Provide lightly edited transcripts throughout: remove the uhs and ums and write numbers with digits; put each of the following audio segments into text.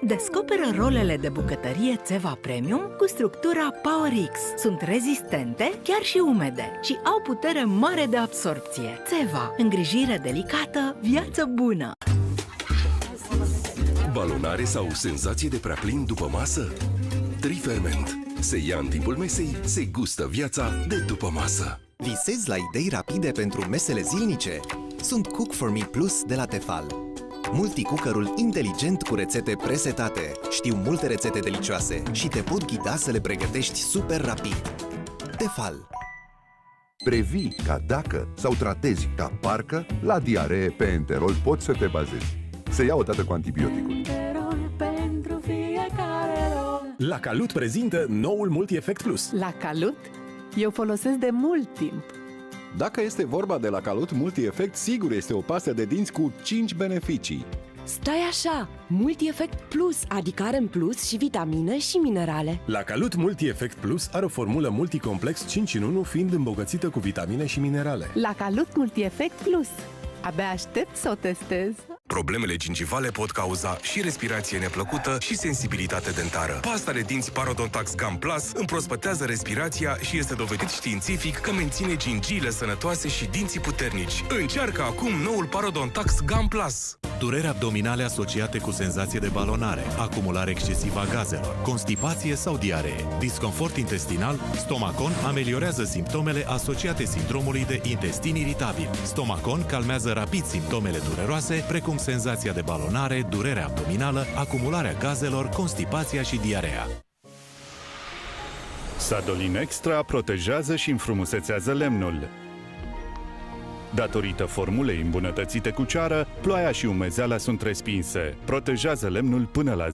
Descoperă rolele de bucătărie Ceva Premium cu structura PowerX. Sunt rezistente, chiar și umede, și au putere mare de absorpție. Ceva, îngrijire delicată, viață bună. Balonare sau senzație de prea plin după masă? Triferment. Se ia în timpul mesei, se gustă viața de după masă. Visezi la idei rapide pentru mesele zilnice? Sunt Cook for Me Plus de la Tefal. Multicookerul inteligent cu rețete presetate. Știu multe rețete delicioase și te pot ghida să le pregătești super rapid. Tefal. Previi ca dacă sau tratezi ca parcă, la diaree pe Enterol poți să te bazezi. Se ia odată cu antibioticul. La Calut prezintă noul Multi-Efect Plus. La Calut? Eu folosesc de mult timp. Dacă este vorba de la Calut Multi-Efect, sigur este o pastă de dinți cu 5 beneficii. Stai așa! Multi-Efect Plus, adică are în plus și vitamine și minerale. La Calut Multi-Efect Plus are o formulă multicomplex 5 în 1, fiind îmbogățită cu vitamine și minerale. La Calut Multi-Efect Plus. Abia aștept să o testez. Problemele gingivale pot cauza și respirație neplăcută și sensibilitate dentară. Pasta de dinți Parodontax Gum Plus împrospătează respirația și este dovedit științific că menține gingiile sănătoase și dinții puternici. Încearcă acum noul Parodontax Gum Plus. Dureri abdominale asociate cu senzație de balonare, acumulare excesivă a gazelor, constipație sau diaree, disconfort intestinal, Stomacon ameliorează simptomele asociate sindromului de intestin iritabil. Stomacon calmează rapid simptomele dureroase, precum senzația de balonare, durerea abdominală, acumularea gazelor, constipația și diarea. Sadolin Extra protejează și înfrumusețează lemnul. Datorită formulei îmbunătățite cu ceară, ploaia și umezeala sunt respinse. Protejează lemnul până la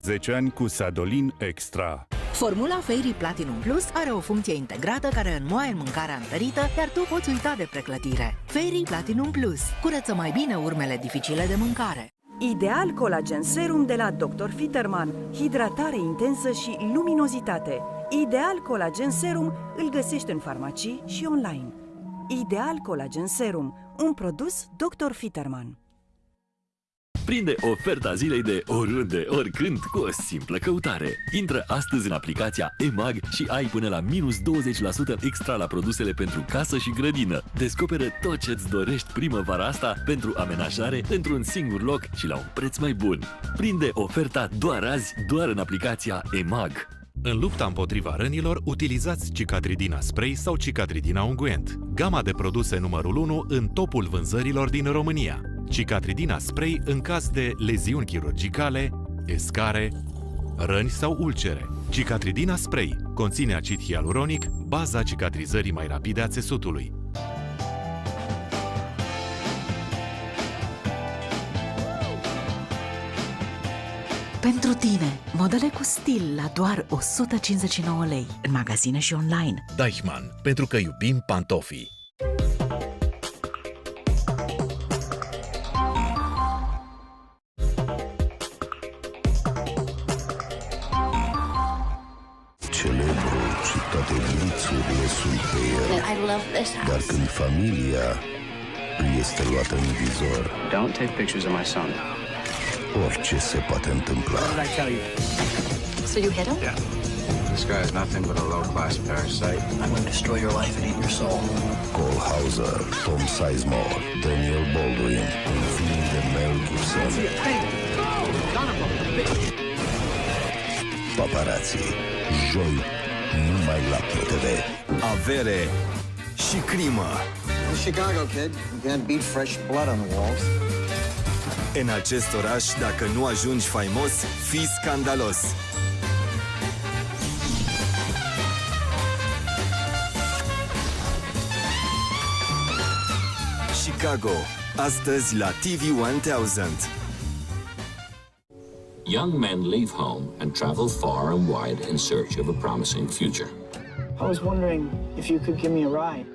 10 ani cu Sadolin Extra. Formula Fairy Platinum Plus are o funcție integrată care înmoaie mâncarea întărită, iar tu poți uita de preclătire. Fairy Platinum Plus curăță mai bine urmele dificile de mâncare. Ideal Collagen Serum de la Dr. Fitterman. Hidratare intensă și luminozitate. Ideal Collagen Serum îl găsești în farmacii și online. Ideal Collagen Serum, un produs Dr. Fitterman. Prinde oferta zilei de oriunde, oricând, cu o simplă căutare. Intră astăzi în aplicația EMAG și ai până la minus 20% extra la produsele pentru casă și grădină. Descoperă tot ce-ți dorești primăvara asta pentru amenajare într-un singur loc și la un preț mai bun. Prinde oferta doar azi, doar în aplicația EMAG. În lupta împotriva rănilor, utilizați Cicatridina Spray sau Cicatridina Unguent. Gama de produse numărul 1 în topul vânzărilor din România. Cicatridina Spray în caz de leziuni chirurgicale, escare, răni sau ulcere. Cicatridina Spray conține acid hialuronic, baza cicatrizării mai rapide a țesutului. Pentru tine, modele cu stil la doar 159 lei, în magazine și online. Deichmann, pentru că iubim pantofii. Celebru și toate glițurile sunt pe el. Dar când familia îi este luată în vizor, Don't take pictures of my son. orice se poate întâmpla. What did I tell you? So you hit him? Yeah. This guy is nothing but a low-class parasite. I'm going to destroy your life and eat your soul. Cole Hauser, Tom Sizemore, Daniel Baldwin, un film de Mel Gibson. Paparazzi, joi, numai la ProTV. Avere și crimă. Chicago, kid. You can't beat fresh blood on the walls. În acest oraș, dacă nu ajungi faimos, fii scandalos. Chicago, astăzi la TV 1000. Young men leave home and travel far and wide in search of a promising future. I was wondering if you could give me a ride.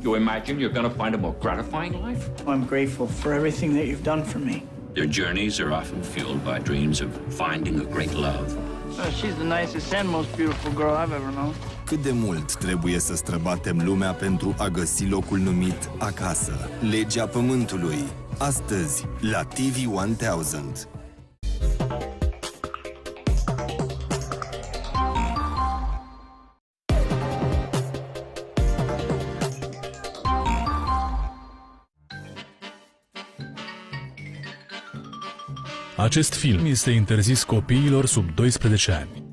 You imagine you're going to find a more gratifying life? I'm grateful for everything that you've done for me. Their journeys are often fueled by dreams of finding a great love. She's the nicest and most beautiful girl I've ever known. Cât de mult trebuie să străbatem lumea pentru a găsi locul numit acasă? Legea Pământului. Astăzi, la TV 1000. Acest film este interzis copiilor sub 12 ani.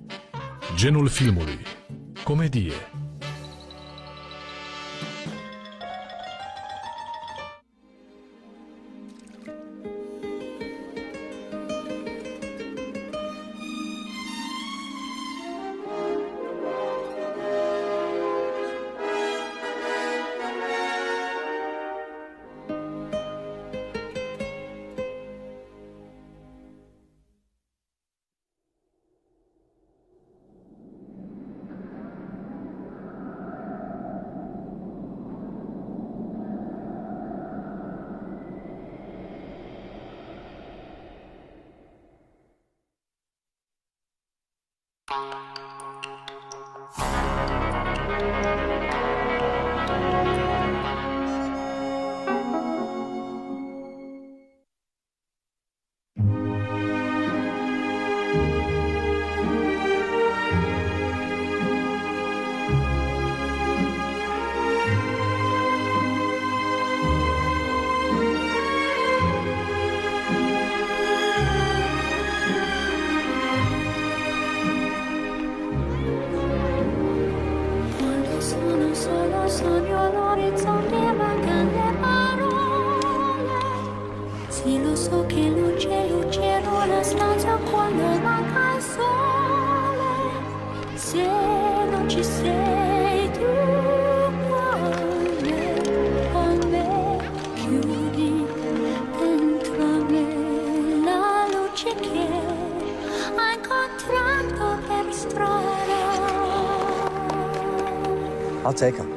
Genul filmului: comedie. I'll take him.